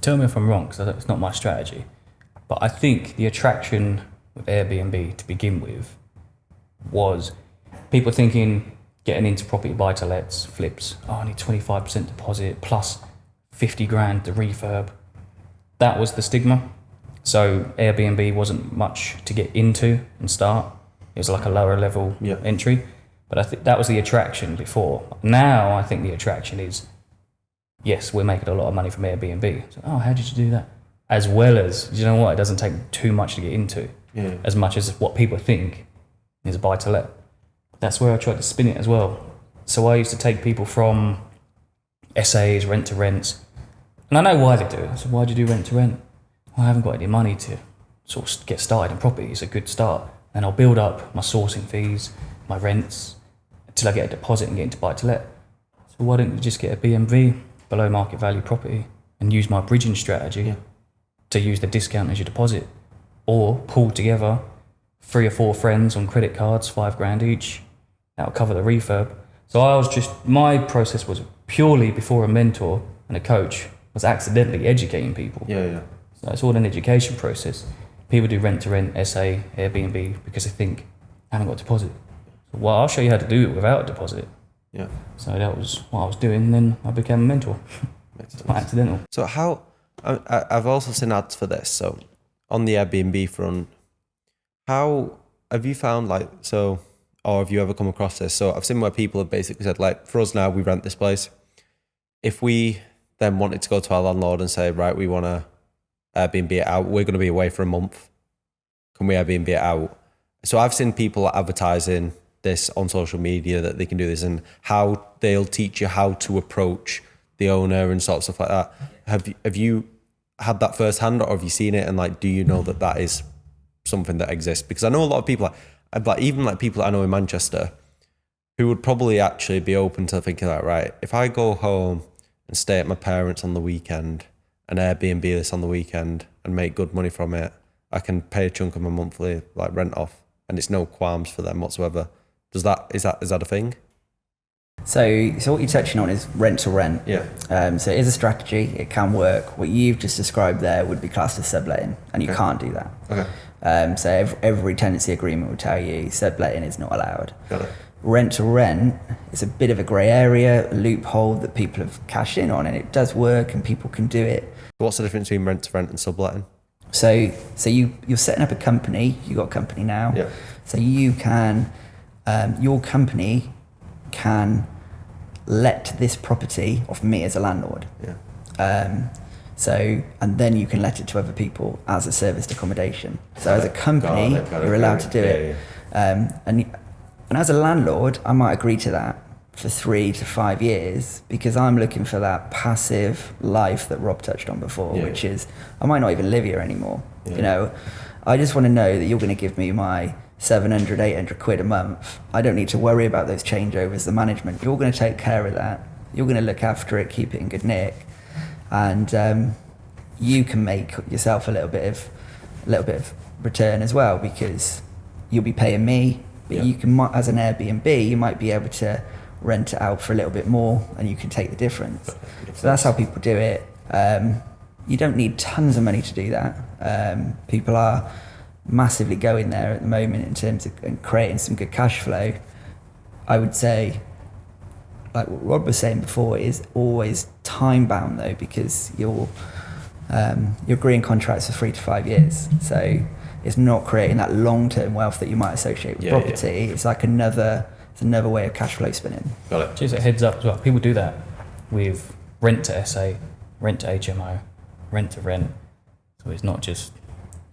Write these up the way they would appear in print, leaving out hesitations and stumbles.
tell me if I'm wrong, because it's not my strategy, but I think the attraction with Airbnb to begin with was people thinking, getting into property buy-to-lets, flips, I need 25% deposit plus 50 grand to refurb. That was the stigma. So Airbnb wasn't much to get into and start. It was like a lower level entry. But I think that was the attraction before. Now I think the attraction is, yes, we're making a lot of money from Airbnb. So, how did you do that? As well as, you know what, it doesn't take too much to get into, as much as what people think is a buy-to-let. That's where I tried to spin it as well. So I used to take people from SAs, rent-to-rents, and I know why they do it. So why do you do rent-to-rent? Well, I haven't got any money to sort of get started in property. It's a good start. And I'll build up my sourcing fees, my rents, until I get a deposit and get into buy-to-let. So why don't you just get a BMV, below market value property, and use my bridging strategy to use the discount as your deposit, or pull together 3 or 4 friends on credit cards, 5 grand each. That'll cover the refurb. So my process was purely before a mentor and a coach was accidentally educating people. So it's all an education process. People do rent-to-rent, SA, Airbnb, because they think, I haven't got a deposit. Well, I'll show you how to do it without a deposit. So that was what I was doing, and then I became a mentor. It's quite accidental. So I've also seen ads for this. So on the Airbnb front, how have you found or have you ever come across this? So I've seen where people have basically said, like, for us now, we rent this place. If we then wanted to go to our landlord and say, right, we want to Airbnb it out, we're going to be away for a month, can we Airbnb it out? So I've seen people advertising this on social media that they can do this, and how they'll teach you how to approach the owner and sort of stuff like that. Have you had that firsthand, or have you seen it, and like, do you know that is something that exists? Because I know a lot of people, even people I know in Manchester, who would probably actually be open to thinking like, right, if I go home and stay at my parents on the weekend and Airbnb this on the weekend and make good money from it, I can pay a chunk of my monthly rent off, and it's no qualms for them whatsoever. Is that a thing? So what you're touching on is rent to rent. So it is a strategy. It can work. What you've just described there would be classed as subletting, and you can't do that. So every tenancy agreement will tell you subletting is not allowed. Got it. Rent to rent is a bit of a grey area, a loophole that people have cashed in on, and it does work, and people can do it. What's the difference between rent to rent and subletting? So you're setting up a company. You got a company now. So you can, your company can let this property off me as a landlord. And then you can let it to other people as a serviced accommodation. So as a company, you're allowed to do it. And as a landlord, I might agree to that for 3 to 5 years, because I'm looking for that passive life that Rob touched on before, which is, I might not even live here anymore. You know, I just want to know that you're going to give me my 700, 800 quid a month. I don't need to worry about those changeovers, the management. You're going to take care of that. You're going to look after it, keep it in good nick. And you can make yourself a little bit of return as well, because you'll be paying me, but you can, as an Airbnb, you might be able to rent it out for a little bit more, and you can take the difference. So that's how people do it. You don't need tons of money to do that. People are massively going there at the moment in terms of creating some good cash flow. I would say, like what Rob was saying before, is always time bound though, because you're agreeing contracts for 3 to 5 years. So it's not creating that long-term wealth that you might associate with property. It's like another way of cash flow spinning. Got it. Just a heads up as well. People do that with rent to SA, rent to HMO, rent to rent. So it's not just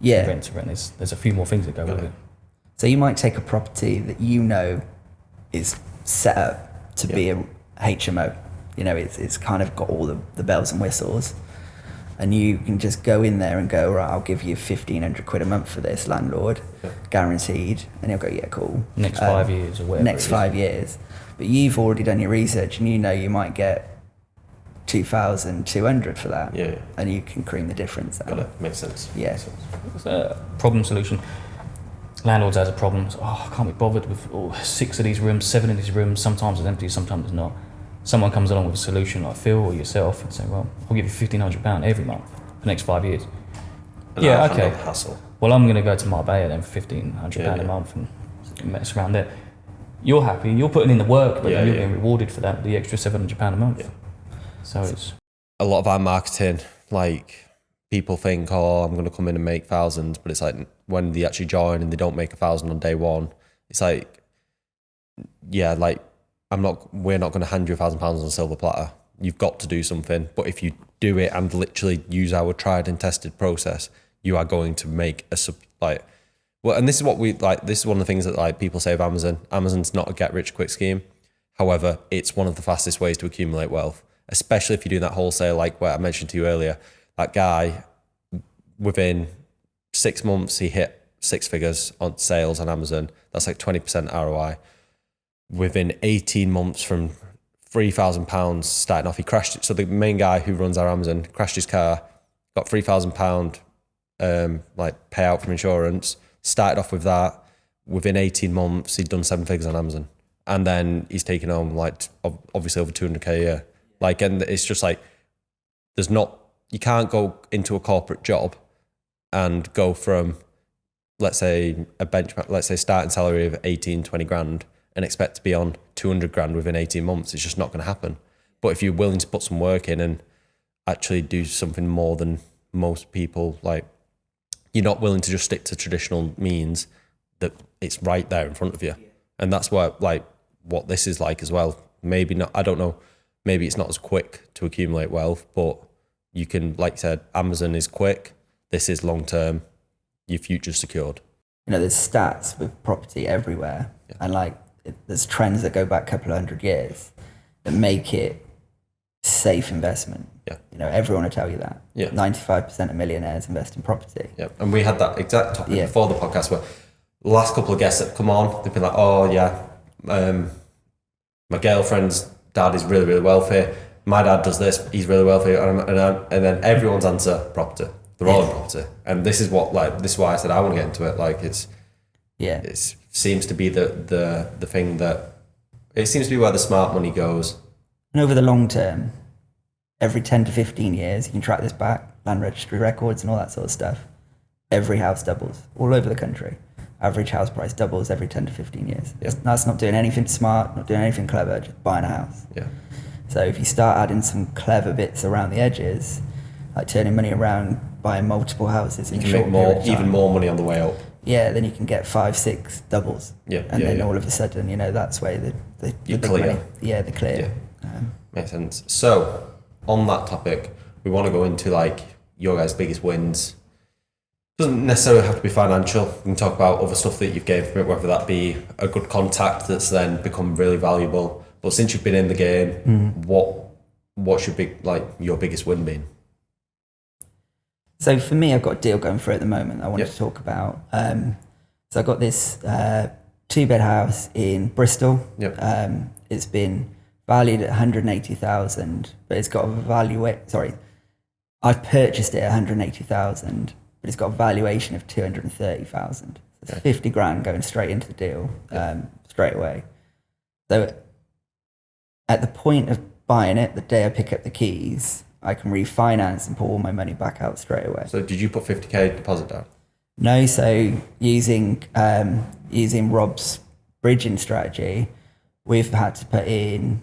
rent to rent. There's a few more things that go with it. So you might take a property that you know is set up to be a HMO. You know, it's kind of got all the bells and whistles. And you can just go in there and go, right, I'll give you 1,500 quid a month for this, landlord, guaranteed. And he'll go, yeah, cool. Next 5 years or whatever. Next 5 years. But you've already done your research, and you know you might get 2,200 for that. And you can cream the difference out. Got it. Makes sense. Yeah. It's a problem solution. Landlords has a problem. So, I can't be bothered with 6 of these rooms, 7 of these rooms. Sometimes it's empty, sometimes it's not. Someone comes along with a solution like Phil or yourself and say, well, I'll give you £1,500 every month. the next 5 years. And Yeah, I okay. handle the hassle. Well, I'm going to go to Marbella then for £1,500 Yeah, a yeah. month and mess around there. You're happy, you're putting in the work, but Yeah, you're yeah. getting rewarded for that, the extra £700 a month. Yeah. So it's... A lot of our marketing, like people think, oh, I'm going to come in and make thousands, but it's like when they actually join and they don't make 1,000 on day one, it's like, yeah, like we're not going to hand you £1,000 on a silver platter. You've got to do something. But if you do it and literally use our tried and tested process, you are going to make well, and this is what this is one of the things that like people say of Amazon. Amazon's not a get rich quick scheme. However, it's one of the fastest ways to accumulate wealth, especially if you're doing that wholesale, like what I mentioned to you earlier. That guy, within 6 months, he hit 6 figures on sales on Amazon. That's like 20% ROI. Within 18 months from £3,000 starting off, he crashed it. So the main guy who runs our Amazon crashed his car, got £3,000 like payout from insurance, started off with that. Within 18 months, he'd done 7 figures on Amazon. And then he's taken home like obviously over 200k a year. Like, and it's just like, you can't go into a corporate job and go from, let's say a benchmark, let's say starting salary of 18, 20 grand and expect to be on 200 grand within 18 months. It's just not going to happen. But if you're willing to put some work in and actually do something more than most people, like you're not willing to just stick to traditional means, that it's right there in front of you. And that's what this is like as well. Maybe not, I don't know, maybe it's not as quick to accumulate wealth, but you can, like I said, Amazon is quick. This is long term. Your future's secured. There's stats with property everywhere. Yeah. And there's trends that go back a couple of 100 years that make it safe investment. Yeah. Everyone will tell you that. Yeah. 95% of millionaires invest in property. Yeah. And we had that exact topic before the podcast where the last couple of guests that come on, they've been like, oh yeah, my girlfriend's dad is really, really wealthy. My dad does this, he's really wealthy. And then everyone's answer, property. They're all in property. And this is why I said I want to get into it. Like it seems to be the thing that, it seems to be where the smart money goes. And over the long term, every 10 to 15 years, you can track this back, land registry records and all that sort of stuff. Every house doubles all over the country. Average house price doubles every 10 to 15 years. Yeah. That's not doing anything smart, not doing anything clever, just buying a house. Yeah. So if you start adding some clever bits around the edges, like turning money around, buying multiple houses in a short period of time, even more money on the way up. Yeah, then you can get 5, 6 doubles. Yeah. And then all of a sudden, that's where the big clear. money. Yeah, the clear. Yeah. Makes sense. So on that topic, we want to go into your guys' biggest wins. Doesn't necessarily have to be financial. We can talk about other stuff that you've gained from it, whether that be a good contact that's then become really valuable. But since you've been in the game, what's your biggest win been? So for me, I've got a deal going through at the moment I wanted to talk about. So I got this 2-bed house in Bristol. Yep. It's been valued at 180,000, but it's got I've purchased it at 180,000. But it's got a valuation of 230,000. It's 50 grand going straight into the deal, straight away. So at the point of buying it, the day I pick up the keys, I can refinance and pull all my money back out straight away. So did you put 50k deposit down? No, so using Rob's bridging strategy, we've had to put in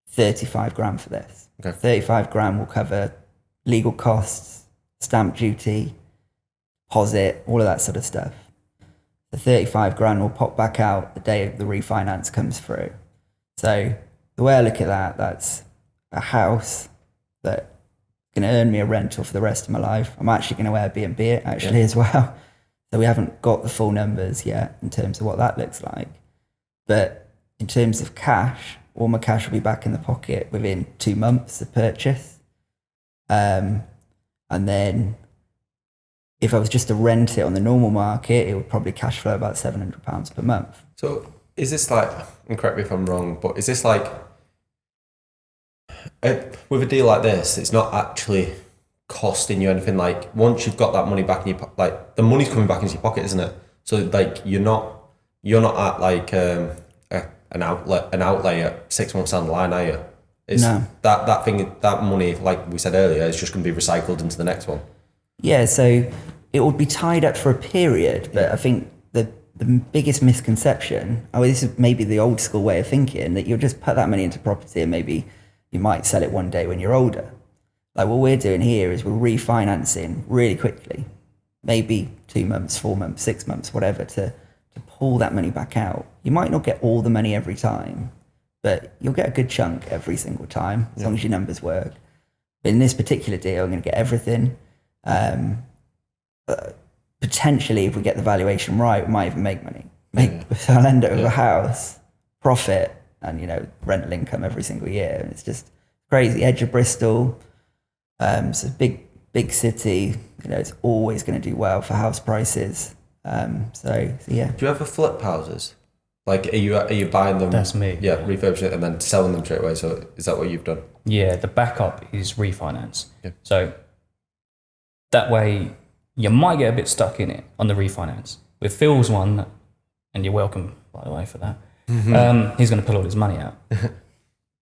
35 grand for this. Okay. 35 grand will cover legal costs, stamp duty, deposit, all of that sort of stuff. The 35 grand will pop back out the day the refinance comes through. So the way I look at that, that's a house that going to earn me a rental for the rest of my life. I'm actually going to Airbnb it as well. So we haven't got the full numbers yet in terms of what that looks like. But in terms of cash, all my cash will be back in the pocket within 2 months of purchase. And then if I was just to rent it on the normal market, it would probably cash flow about £700 per month. So is this and correct me if I'm wrong, but is this with a deal like this, it's not actually costing you anything? Once you've got that money back in your the money's coming back into your pocket, isn't it? So you're not at an outlay at 6 months down the line, are you? It's No. that money, like we said earlier, is just going to be recycled into the next one. Yeah, so it would be tied up for a period, but I think the biggest misconception, this is maybe the old school way of thinking, that you'll just put that money into property and maybe you might sell it one day when you're older. Like what we're doing here is we're refinancing really quickly, maybe 2 months, 4 months, 6 months, whatever, to pull that money back out. You might not get all the money every time, but you'll get a good chunk every single time, as long as your numbers work. But in this particular deal, I'm going to get everything. Potentially, if we get the valuation right, we might even make money. I'll end up with a house, profit, and rental income every single year. And it's just crazy. Edge of Bristol, it's a big city. It's always going to do well for house prices. So yeah. Do you ever flip houses? Like, are you buying them? That's me. Yeah, refurbishing it and then selling them straight away. So is that what you've done? Yeah, the backup is refinance. Yeah. So that way you might get a bit stuck in it on the refinance. With Phil's one, and you're welcome, by the way, for that, he's going to pull all his money out.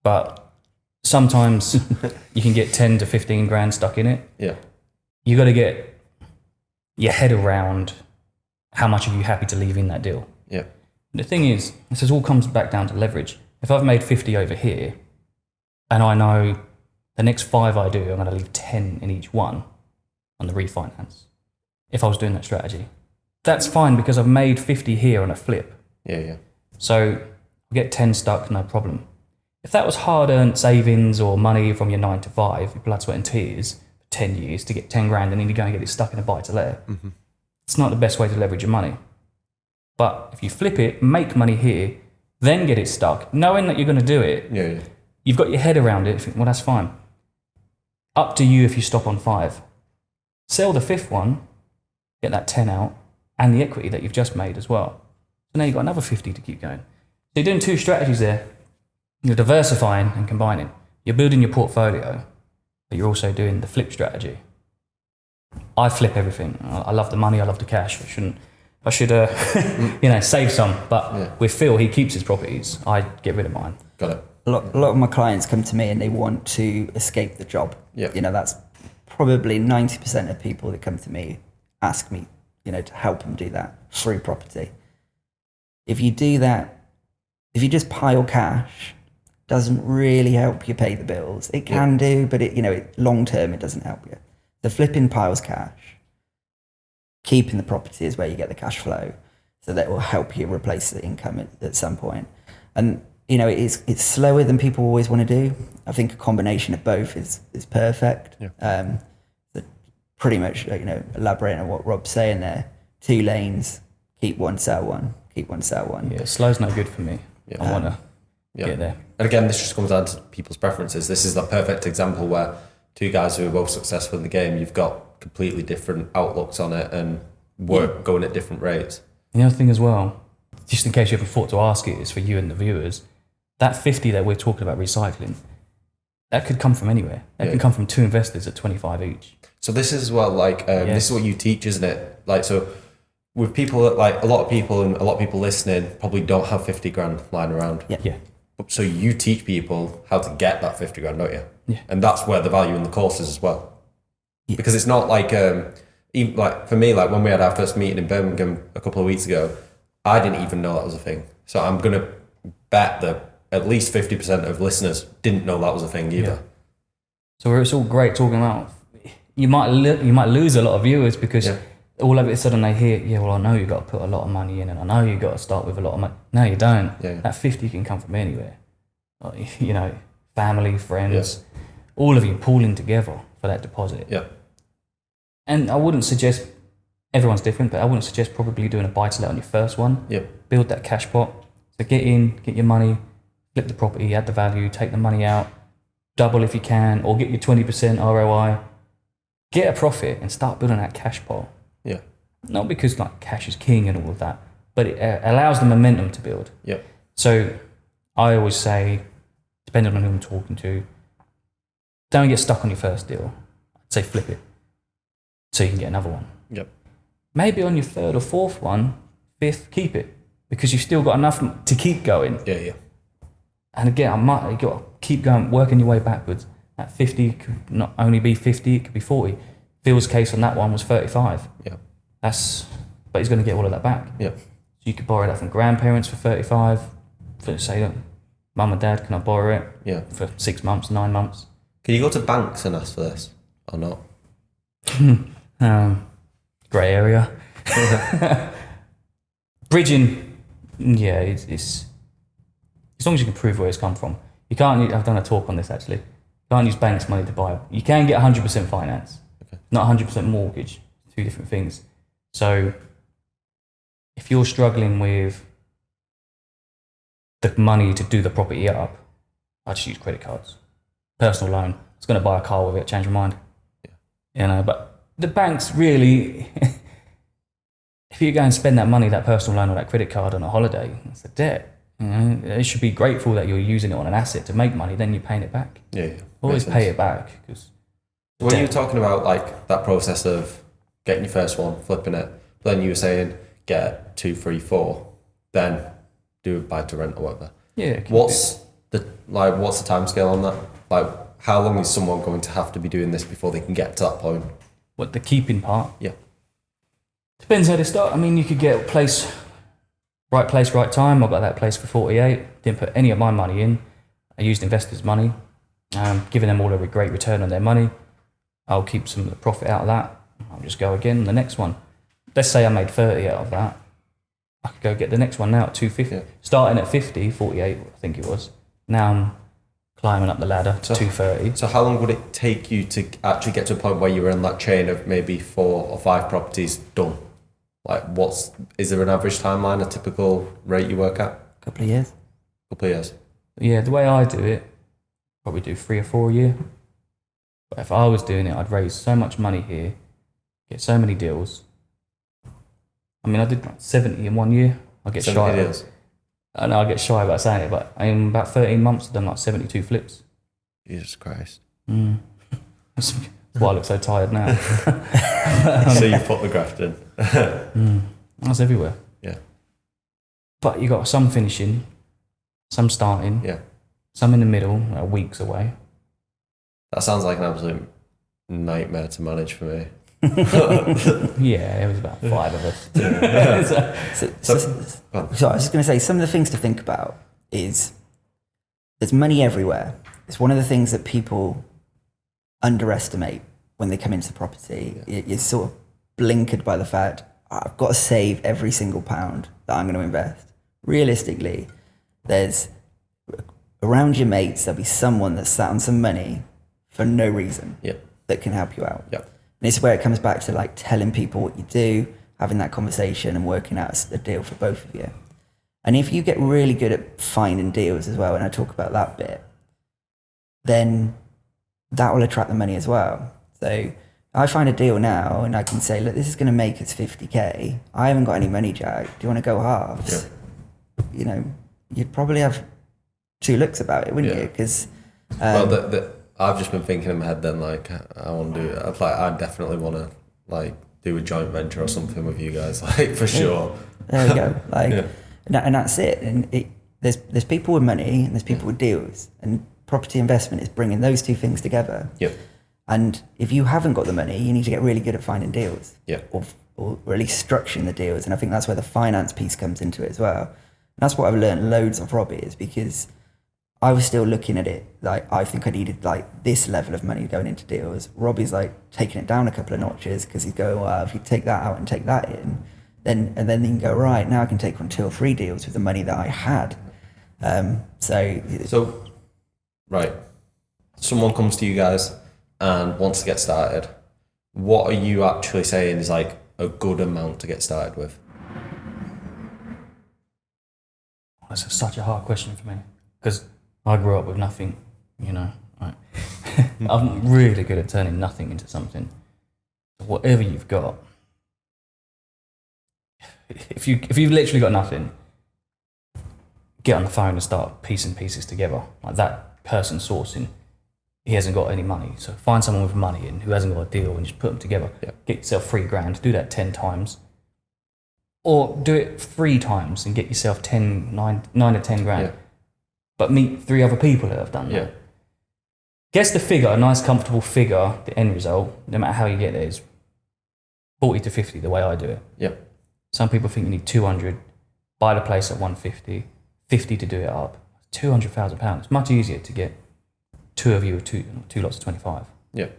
But sometimes you can get 10 to 15 grand stuck in it. Yeah. You got to get your head around how much are you happy to leave in that deal. Yeah. The thing is, this all comes back down to leverage. If I've made 50 over here, and I know the next 5 I do, I'm going to leave 10 in each one on the refinance. If I was doing that strategy, that's fine because I've made 50 here on a flip. Yeah. So I get 10 stuck, no problem. If that was hard-earned savings or money from your 9 to 5, your blood, sweat and tears for 10 years to get 10 grand and then you go and get it stuck in a buy-to-let, it's not the best way to leverage your money. But if you flip it, make money here, then get it stuck, knowing that you're going to do it, you've got your head around it, well, that's fine. Up to you if you stop on 5. Sell the 5th one, get that 10 out, and the equity that you've just made as well. So now you've got another 50 to keep going. So you're doing 2 strategies there. You're diversifying and combining. You're building your portfolio, but you're also doing the flip strategy. I flip everything. I love the money, I love the cash. I should save some. But with Phil, he keeps his properties. I get rid of mine. Got it. A lot of my clients come to me and they want to escape the job. Yeah. That's probably 90% of people that come to me ask me, to help them do that through property. If you do that, if you just pile cash, doesn't really help you pay the bills. It can do, but long term, it doesn't help you. The flipping piles cash, keeping the property is where you get the cash flow. So that will help you replace the income at some point. And, it's slower than people always want to do. I think a combination of both is perfect. Yeah. Pretty much, elaborating on what Rob's saying there. 2 lanes, keep one, sell one, keep one, sell one. Yeah, slow's no good for me. Yeah. I want to get there. And again, this just comes down to people's preferences. This is the perfect example where 2 guys who are both successful in the game, you've got completely different outlooks on it and work going at different rates. The other thing as well, just in case you haven't thought to ask it, is for you and the viewers, that 50 that we're talking about recycling, that could come from anywhere. That can come from 2 investors at 25 each. So this is as well, this is what you teach, isn't it? Like, so with people, a lot of people listening probably don't have 50 grand lying around. Yeah. So you teach people how to get that 50 grand, don't you? Yeah. And that's where the value in the course is as well. Yeah. Because it's not even for me, when we had our first meeting in Birmingham a couple of weeks ago, I didn't even know that was a thing. So I'm going to bet that at least 50% of listeners didn't know that was a thing either. Yeah. So it's all great talking about. You might lose a lot of viewers because all of a sudden they hear, I know you've got to put a lot of money in and I know you've got to start with a lot of money. No, you don't. Yeah. That 50 can come from anywhere. Family, friends, all of you pooling together for that deposit. Yeah. And I wouldn't suggest, everyone's different, but I wouldn't suggest probably doing a buy-to-let on your first one. Yeah. Build that cash pot. So get in, get your money, flip the property, add the value, take the money out, double if you can, or get your 20% ROI. Get a profit and start building that cash pot. Yeah. Not because cash is king and all of that, but it allows the momentum to build. Yeah. So I always say, depending on who I'm talking to, don't get stuck on your first deal. I'd say flip it so you can get another one. Yep. Maybe on your 3rd or 4th one, 5th, keep it because you've still got enough to keep going. Yeah. And again, you got to keep going, working your way backwards. At 50, it could not only be 50, it could be 40. Phil's case on that one was 35. Yeah. But he's going to get all of that back. Yeah. So you could borrow that from grandparents for 35. For say, look, mum and dad, can I borrow it? Yeah. For 6 months, 9 months. Can you go to banks and ask for this or not? Grey area. Bridging, yeah, it's as long as you can prove where it's come from. You can't. I've done a talk on this actually. You can't use banks' money to buy. You can get 100% finance, not 100% mortgage. Two different things. So if you're struggling with the money to do the property up, I just use credit cards, personal loan. I was going to buy a car with it, change my mind. Yeah. But the banks really, if you go and spend that money, that personal loan or that credit card on a holiday, it's a debt. They should be grateful that you're using it on an asset to make money, then you're paying it back. Yeah. Always pay it back. Cause when you were talking about like that process of getting your first one, flipping it, then you were saying get 2, 3, 4, then do it buy to rent or whatever. Yeah. What's the time scale on that? Like, how long is someone going to have to be doing this before they can get to that point? What, the keeping part? Yeah. Depends how they start. I mean, you could get a place, right time. I got that place for 48. Didn't put any of my money in. I used investors' money, giving them all a great return on their money. I'll keep some of the profit out of that. I'll just go again the next one. Let's say I made 30 out of that. I could go get the next one now at 250. Yeah. Starting at 50, 48, I think it was. Now I'm climbing up the ladder to 230. So how long would it take you to actually get to a point where you were in that chain of maybe 4 or 5 properties done? Like, is there an average timeline, a typical rate you work at? Couple of years. Couple of years. Yeah, the way I do it, probably do 3 or 4 a year. But if I was doing it, I'd raise so much money here, get so many deals. I mean, I did like 70 in 1 year. I get shy. Deals. I know I get shy about saying it, but in about 13 months, I've done like 72 flips. Jesus Christ. That's why I look so tired now. So you put the graft in. That's everywhere. Yeah. But you got some finishing, some starting, Yeah. some in the middle, weeks away. That sounds like an absolute nightmare to manage for me. Yeah, it was about 5 of us. So I was just going to say, some of the things to think about is there's money everywhere. It's one of the things that people underestimate when they come into property. You're sort of blinkered by the fact, I've got to save every single pound that I'm going to invest. Realistically, there's around your mates, there'll be someone that's sat on some money for no reason that can help you out. Yeah. And it's where it comes back to like telling people what you do, having that conversation and working out a deal for both of you. And if you get really good at finding deals as well, and I talk about that bit, then that will attract the money as well. So I find a deal now and I can say, look, this is going to make us 50k. I haven't got any money, Jack. Do you want to go halves? Yeah. You know, you'd probably have 2 looks about it, wouldn't you? Because I've just been thinking in my head then, like, I want to do it. Like, I definitely want to, like, do a joint venture or something with you guys, like, for sure. There we go. Like, and that's it. And there's people with money and there's people with deals. And property investment is bringing those 2 things together. Yep. And if you haven't got the money, you need to get really good at finding deals. Yeah. Or at least structuring the deals. And I think that's where the finance piece comes into it as well. And that's what I've learned loads of Robbie is because I was still looking at it like I think I needed like this level of money going into deals. Robbie's like taking it down a couple of notches because he's going, well, if you take that out and take that in, then you can go, right, now I can take on 2 or 3 deals with the money that I had. So, right, someone comes to you guys and wants to get started. What are you actually saying is like a good amount to get started with? That's such a hard question for me because I grew up with nothing, you know. Right? I'm really good at turning nothing into something. Whatever you've got, if you've literally got nothing, get on the phone and start piecing pieces together. Like that person sourcing, he hasn't got any money, so find someone with money in who hasn't got a deal and just put them together. Yeah. Get yourself $3,000. Do that 10 times, or do it 3 times and get yourself 9 or 10 grand. Yeah. but meet 3 other people that have done that. Yeah. Guess the figure, a nice comfortable figure, the end result, no matter how you get there, is 40 to 50, the way I do it. Yeah. Some people think you need 200, buy the place at 150, 50 to do it up. £200,000. It's much easier to get 2 of you with two lots of 25. Yeah.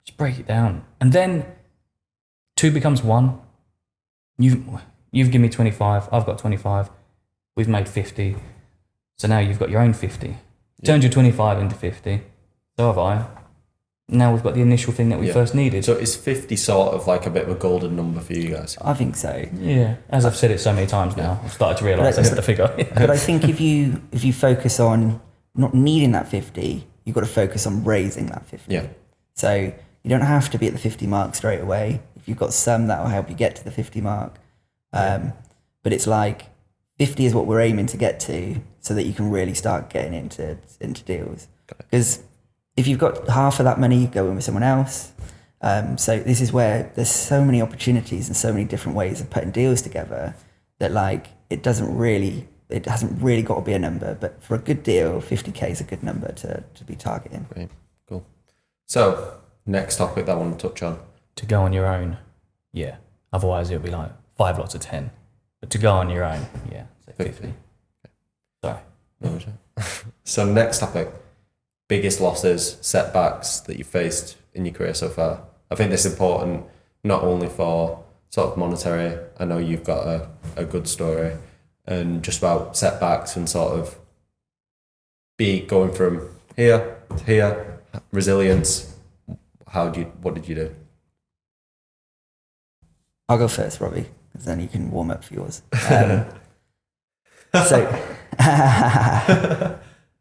Just break it down. And then 2 becomes 1. You've given me 25, I've got 25, we've made 50. So now you've got your own 50. Turned your 25 into 50. So have I. Now we've got the initial thing that we first needed. So is 50 sort of like a bit of a golden number for you guys? I think so. Yeah. As I've said it so many times now, I've started to realise that's the figure. But I think if you focus on not needing that 50, you've got to focus on raising that 50. Yeah. So you don't have to be at the 50 mark straight away. If you've got some, that will help you get to the 50 mark. But it's like 50 is what we're aiming to get to, so that you can really start getting into deals. Because if you've got half of that money, you go in with someone else. So this is where there's so many opportunities and so many different ways of putting deals together that like it hasn't really got to be a number. But for a good deal, 50k is a good number to be targeting. Great, cool. So next topic that I want to touch on. To go on your own, yeah. Otherwise it'll be like 5 lots of 10. But to go on your own, yeah, say 50. Sorry. No, so next topic. Biggest losses, setbacks that you faced in your career so far. I think this is important not only for sort of monetary. I know you've got a good story, and just about setbacks and sort of going from here to here, resilience. What did you do? I'll go first, Robbie, because then you can warm up for yours.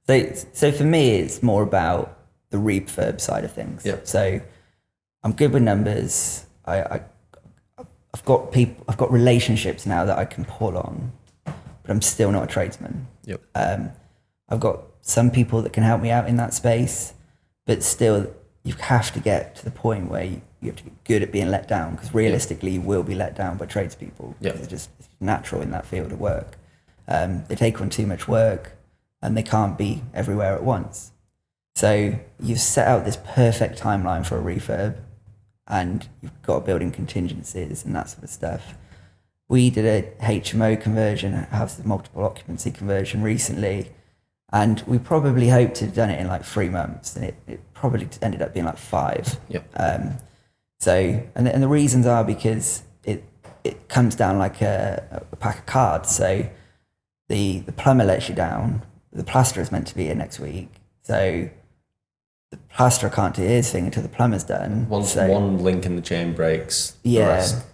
So for me, it's more about the refurb side of things. Yeah. So I'm good with numbers. I've got relationships now that I can pull on, but I'm still not a tradesman. Yep. I've got some people that can help me out in that space, but still you have to get to the point where you have to get good at being let down, because realistically you will be let down by tradespeople. Yeah. It's natural in that field of work. They take on too much work, and they can't be everywhere at once. So you've set out this perfect timeline for a refurb, and you've got building contingencies and that sort of stuff. We did a HMO conversion, a house with multiple occupancy conversion recently, and we probably hoped to have done it in like 3 months, and it probably ended up being like 5. Yep. And the reasons are because it comes down like a pack of cards. So the plumber lets you down. The plasterer is meant to be here next week, so the plasterer can't do his thing until the plumber's done. Once one link in the chain breaks, yeah, the rest.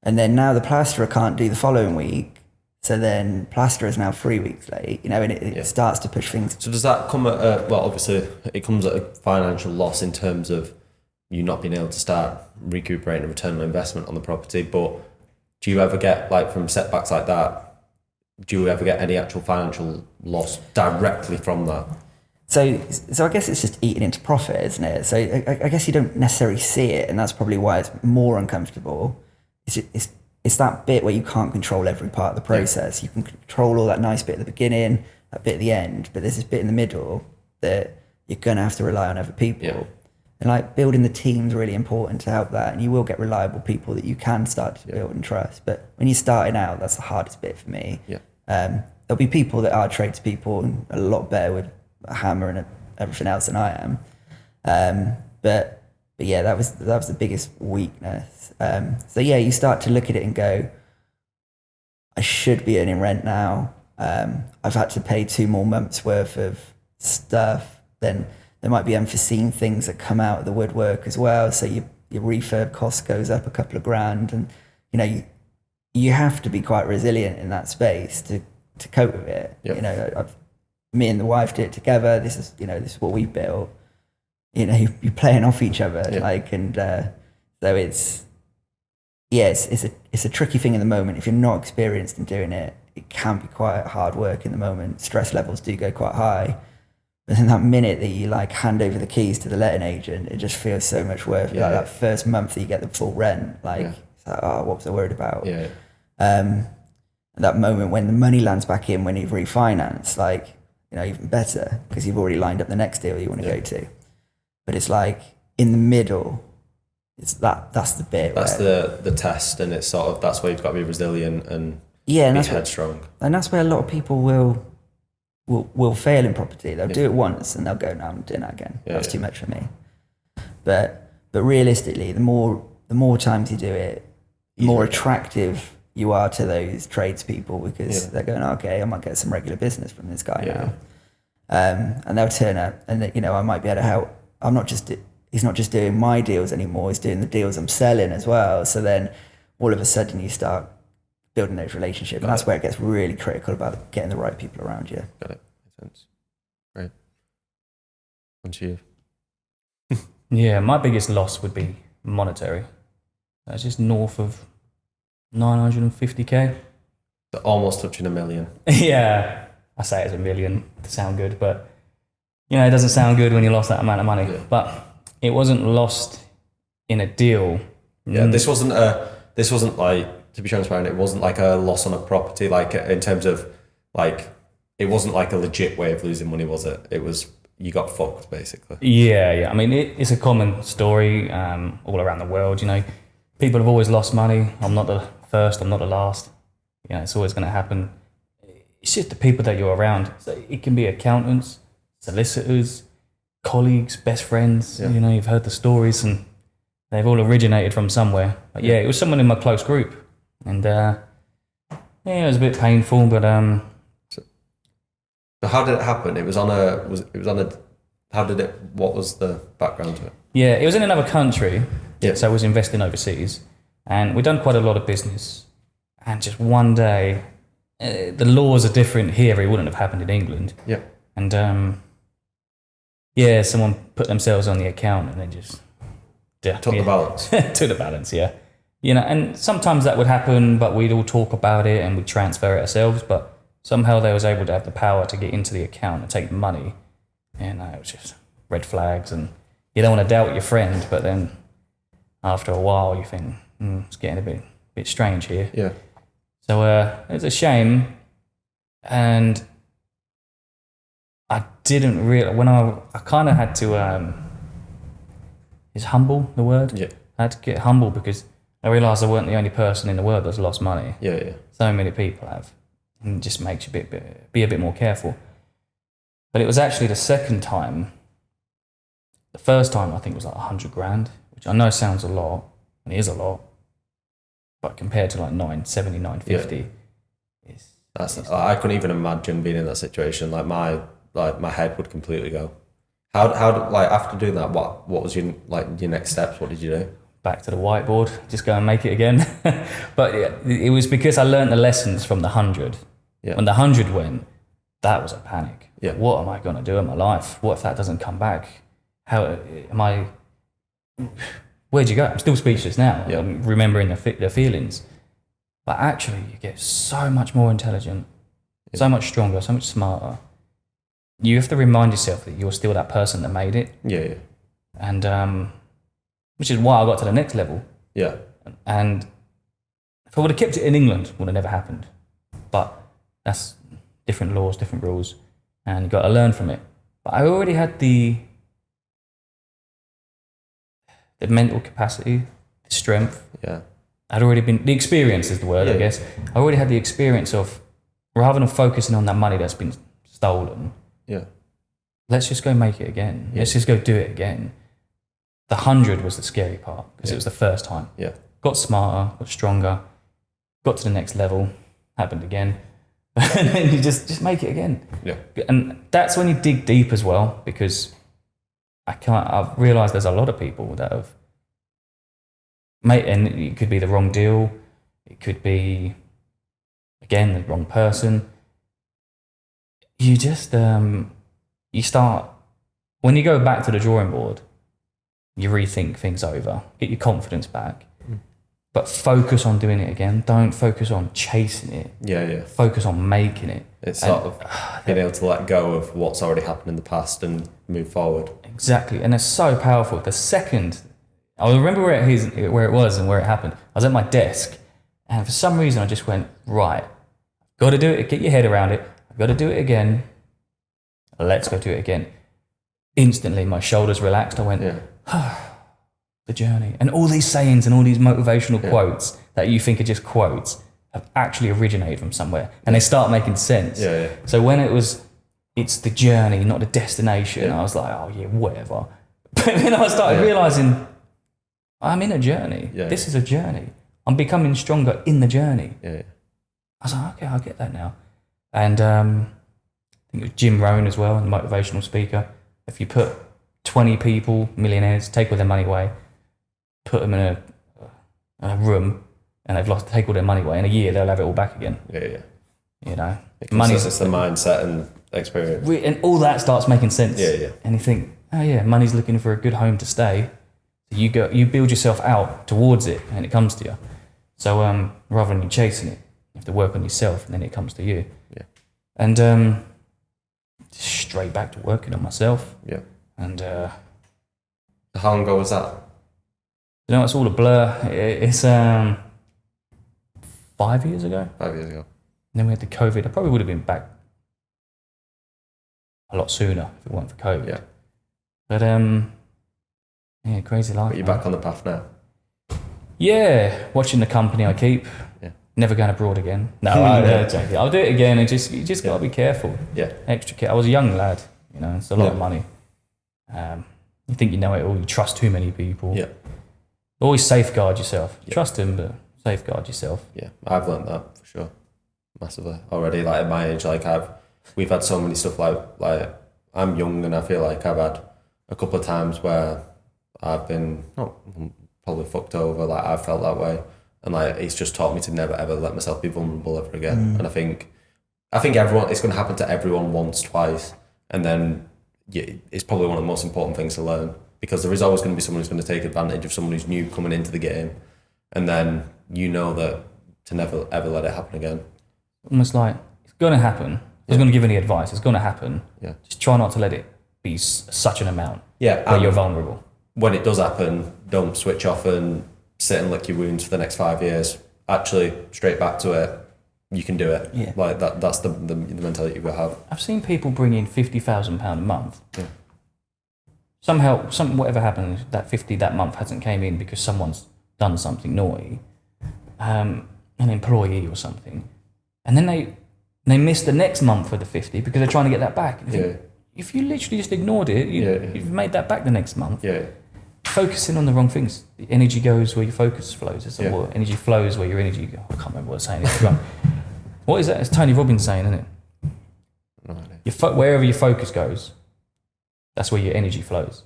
And then now the plasterer can't do the following week, so then plasterer is now 3 weeks late. And it starts to push things. So does that come at obviously it comes at a financial loss in terms of you not being able to start recuperating a return on investment on the property. But do you ever get, like, from setbacks like that, do you ever get any actual financial loss directly from that? So I guess it's just eating into profit, isn't it? So I guess you don't necessarily see it, and that's probably why it's more uncomfortable. It's that bit where you can't control every part of the process. You can control all that nice bit at the beginning, that bit at the end, but there's this bit in the middle that you're going to have to rely on other people. Yeah. And like building the team's really important to help that, and you will get reliable people that you can start to build and trust. But when you're starting out, that's the hardest bit for me. Yeah. There'll be people that are tradespeople and a lot better with a hammer and everything else than I am. But yeah, that was the biggest weakness. So yeah, you start to look at it and go, I should be earning rent now. I've had to pay 2 more months worth of stuff. Then there might be unforeseen things that come out of the woodwork as well. So your refurb cost goes up a couple of grand, and you have to be quite resilient in that space to cope with it. Yep. Me and the wife did it together. This is what we built. You're playing off each other, so it's a tricky thing in the moment. If you're not experienced in doing it, it can be quite hard work in the moment. Stress levels do go quite high. But in that minute that you like hand over the keys to the letting agent, it just feels so much worth it. Like that first month that you get the full rent, it's like, oh, what was I worried about? That moment when the money lands back in when you've refinanced, like even better because you've already lined up the next deal you want to go to. But it's like in the middle, it's that's the bit. That's the test, and it's sort of that's where you've got to be resilient and be headstrong. And that's where a lot of people will fail in property. They'll do it once and they'll go, no, I'm doing that again. That's too much for me. But realistically, the more times you do it, the more attractive you are to those tradespeople because they're going, okay, I might get some regular business from this guy now. And they'll turn up and I might be able to help. He's not just doing my deals anymore, he's doing the deals I'm selling as well. So then all of a sudden you start building those relationships. And that's where it gets really critical about getting the right people around you. Got it. Makes sense. Right. On to you. Yeah, my biggest loss would be monetary. That's just north of 950k. So almost touching $1 million. Yeah, I say it's $1 million to sound good, but it doesn't sound good when you lost that amount of money. Yeah. But it wasn't lost in a deal. Yeah, this wasn't like, to be transparent, it wasn't like a loss on a property, like in terms of like, it wasn't like a legit way of losing money, was it? It was, you got fucked basically. Yeah. I mean, it's a common story all around the world. People have always lost money. I'm not the first, I'm not the last. It's always going to happen. It's just the people that you're around. So it can be accountants, solicitors, colleagues, best friends. Yeah. You've heard the stories and they've all originated from somewhere. But yeah, it was someone in my close group. And it was a bit painful, but So how did it happen? It was on a what was the background to it? Yeah, it was in another country. Yeah. So I was investing overseas and we'd done quite a lot of business. And just one day, the laws are different here. It wouldn't have happened in England. Yeah. And someone put themselves on the account and then just took the balance. Took the balance, yeah. And sometimes that would happen, but we'd all talk about it and we'd transfer it ourselves. But somehow they was able to have the power to get into the account and take the money. And it was just red flags. And you don't want to doubt your friend, but then after a while you think, it's getting a bit strange here. Yeah. So it's a shame. And I didn't really, when I kind of had to, is humble the word? Yeah. I had to get humble because I realised I weren't the only person in the world that's lost money. Yeah. So many people have. And it just makes you be a bit more careful. But it was actually the second time. The first time I think it was like 100 grand, which I know sounds a lot, and it is a lot. But compared to like 970, 950, I couldn't even imagine being in that situation. Like my head wowould completely go. How after doing that, what was your next steps? What did you do? Back to the whiteboard, just go and make it again. But it was because I learned the lessons from the 100. Yeah. When the 100 went, that was a panic. Yeah. What am I going to do in my life? What if that doesn't come back? How am I? Where'd you go? I'm still speechless now. Yeah. I'm remembering the feelings. But actually, you get so much more intelligent, so much stronger, so much smarter. You have to remind yourself that you're still that person that made it. Yeah. And which is why I got to the next level. Yeah. And if I would have kept it in England, it would have never happened. But that's different laws, different rules, and you've got to learn from it. But I already had the mental capacity, the strength. Yeah. I'd already been, the experience is the word, I guess. I already had the experience of, rather than focusing on that money that's been stolen, let's just go make it again. Let's just go do it again. The 100 was the scary part because it was the first time. Yeah. Got smarter, got stronger, got to the next level, happened again. And then you just make it again. Yeah. And that's when you dig deep as well, because I've realised there's a lot of people that have made, and it could be the wrong deal, it could be, again, the wrong person. You just, you start, when you go back to the drawing board, you rethink things over, get your confidence back, but focus on doing it again. Don't focus on chasing it. Yeah. Focus on making it. It's sort of being able to let go of what's already happened in the past and move forward. Exactly, and it's so powerful. The second, I remember where it was and where it happened. I was at my desk, and for some reason I just went, right, got to do it, get your head around it, I've got to do it again. let's go do it again. Instantly, my shoulders relaxed. I went, the journey. And all these sayings and all these motivational quotes that you think are just quotes have actually originated from somewhere. And they start making sense. So when it's the journey, not the destination, I was like, oh yeah, whatever. But then I started realizing I'm in a journey. This is a journey. I'm becoming stronger in the journey. I was like, okay, I get that now. And I think it was Jim Rohn as well, a motivational speaker. If you put 20 people, millionaires, take all their money away, put them in a room, and they've take all their money away, in a year they'll have it all back again. You know, money's just the mindset and experience. And all that starts making sense. And you think, oh yeah, money's looking for a good home to stay. So you build yourself out towards it, and it comes to you. So rather than you chasing it, you have to work on yourself, and then it comes to you. And straight back to working on myself. And how long ago was that? You know, it's all a blur. It's 5 years ago. 5 years ago. And then we had the COVID. I probably would have been back a lot sooner if it weren't for COVID. But yeah, crazy life. But you're back on the path now. Yeah, watching the company I keep. Never going abroad again. No, I'll do it again. And you just got to be careful. Extra care. I was a young lad. You know, it's a lot of money. You think you know it all. You trust too many people. Always safeguard yourself. Trust them, but safeguard yourself. I've learned that for sure, massively already. Like at my age, like we've had so many stuff. Like I'm young, and I feel like I've had a couple of times where I've been probably fucked over. Like I've felt that way. And like it's just taught me to never ever let myself be vulnerable ever again. And I think everyone, it's going to happen to everyone once, twice, and then it's probably one of the most important things to learn, because there is always going to be someone who's going to take advantage of someone who's new coming into the game, and then you know that to never ever let it happen again. Almost like it's going to happen. I was going to give any advice. It's going to happen. Just try not to let it be such an amount. Where you're vulnerable. When it does happen, don't switch off and sit and lick your wounds for the next 5 years. Actually, straight back to it. You can do it. Like that's the mentality you've got to have. I've seen people bring in £50,000 a month. Somehow, whatever happened, that month hasn't came in because someone's done something naughty, an employee or something, and then they miss the next month for the 50 because they're trying to get that back. If you literally just ignored it, you've made that back the next month. Focusing on the wrong things. The energy goes where your focus flows. Or energy flows where your energy goes. I can't remember what I'm saying. It's wrong. What is that? It's Tony Robbins saying, isn't it? No idea. Wherever your focus goes, that's where your energy flows.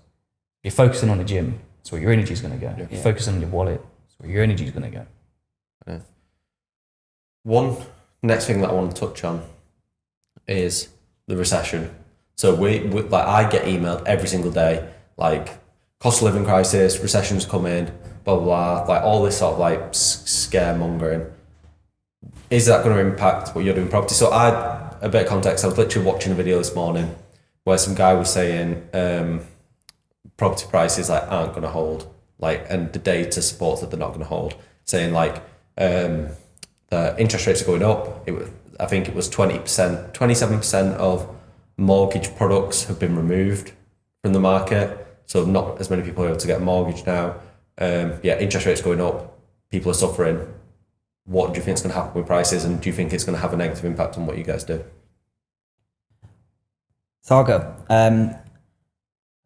If you're focusing on the gym, that's where your energy is going to go. If you're focusing on your wallet, that's where your energy is going to go. One next thing that I want to touch on is the recession. So we like I get emailed every single day, like cost of living crisis, recession's coming, blah, blah, blah, like all this sort of like scaremongering. Is that going to impact what you're doing in property? So a bit of context, I was literally watching a video this morning where some guy was saying property prices like aren't going to hold, like, and the data supports that they're not going to hold, saying like the interest rates are going up. I think it was 20%, 27% of mortgage products have been removed from the market. So not as many people are able to get a mortgage now. Interest rates going up, people are suffering. What do you think is going to happen with prices, and do you think it's going to have a negative impact on what you guys do? So I'll go.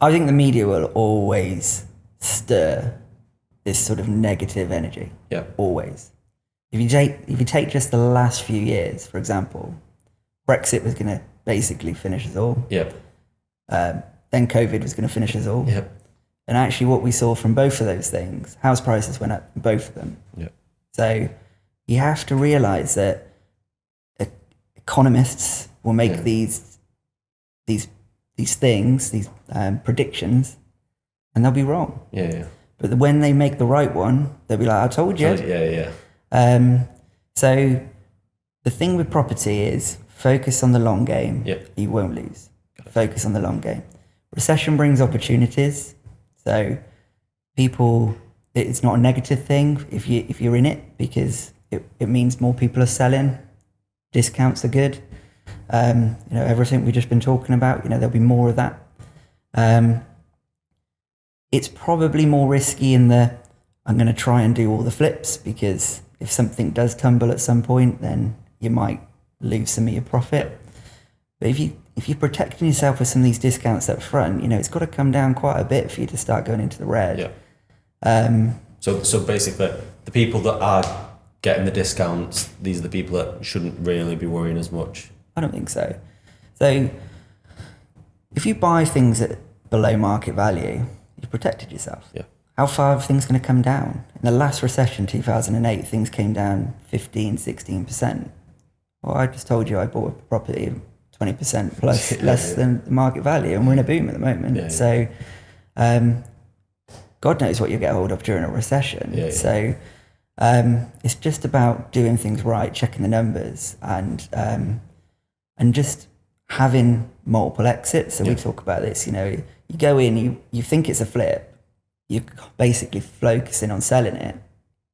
I think the media will always stir this sort of negative energy. Always. If you take just the last few years, for example, Brexit was going to basically finish us all. Then COVID was going to finish us all. And actually what we saw from both of those things, house prices went up, both of them. So you have to realise that economists will make these things, these predictions, and they'll be wrong. But when they make the right one, they'll be like, I told you. So the thing with property is focus on the long game. You won't lose. Focus on the long game. Recession brings opportunities. So people, it's not a negative thing if you're in it, because it means more people are selling. Discounts are good. Everything we've just been talking about, there'll be more of that. It's probably more risky in I'm going to try and do all the flips, because if something does tumble at some point, then you might lose some of your profit. But if you're protecting yourself with some of these discounts up front, it's got to come down quite a bit for you to start going into the red. Yeah. So basically, the people that are getting the discounts, these are the people that shouldn't really be worrying as much. I don't think so. So if you buy things at below market value, you've protected yourself. Yeah. How far are things going to come down? In the last recession, 2008, things came down 15, 16%. Well, I just told you I bought a property 20% plus less than the market value, and we're in a boom at the moment. Yeah. So God knows what you get hold of during a recession. Yeah. So it's just about doing things right, checking the numbers, and just having multiple exits. So we talk about this, you go in, you think it's a flip, you're basically focusing on selling it.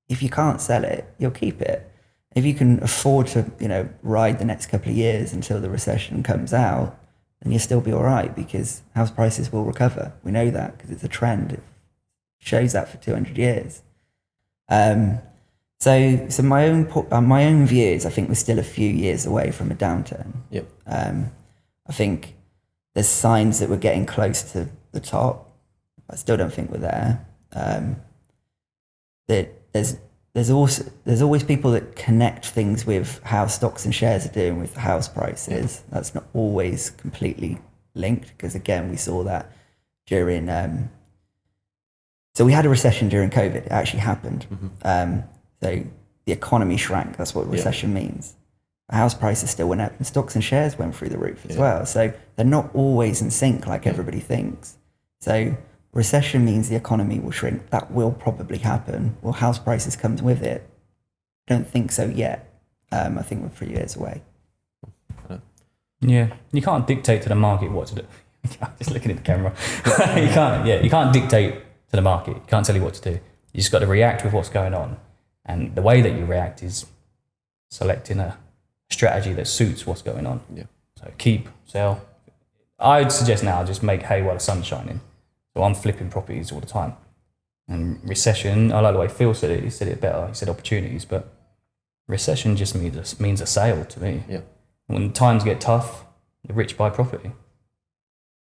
If you can't sell it, you'll keep it. If you can afford to, ride the next couple of years until the recession comes out, then you'll still be all right, because house prices will recover. We know that because it's a trend. It shows that for 200 years. So my own view is, I think we're still a few years away from a downturn. Yep. I think there's signs that we're getting close to the top. I still don't think we're there. There's always people that connect things with how stocks and shares are doing with house prices. Yeah. That's not always completely linked, because again, we saw that during. So we had a recession during COVID. It actually happened. Mm-hmm. So the economy shrank. That's what recession means. House prices still went up, and stocks and shares went through the roof as well. So they're not always in sync like everybody thinks. So recession means the economy will shrink. That will probably happen. Will house prices come with it? I don't think so yet. I think we're 3 years away. Yeah, you can't dictate to the market what to do. Just looking at the camera. You can't dictate to the market. You can't tell you what to do. You just got to react with what's going on. And the way that you react is selecting a strategy that suits what's going on. Yeah. So keep, sell. I'd suggest now just make hay while the sun's shining. So I'm flipping properties all the time. And recession, I like the way Phil said it. He said it better. He said opportunities, but recession just means a sale to me. Yeah. When times get tough, the rich buy property.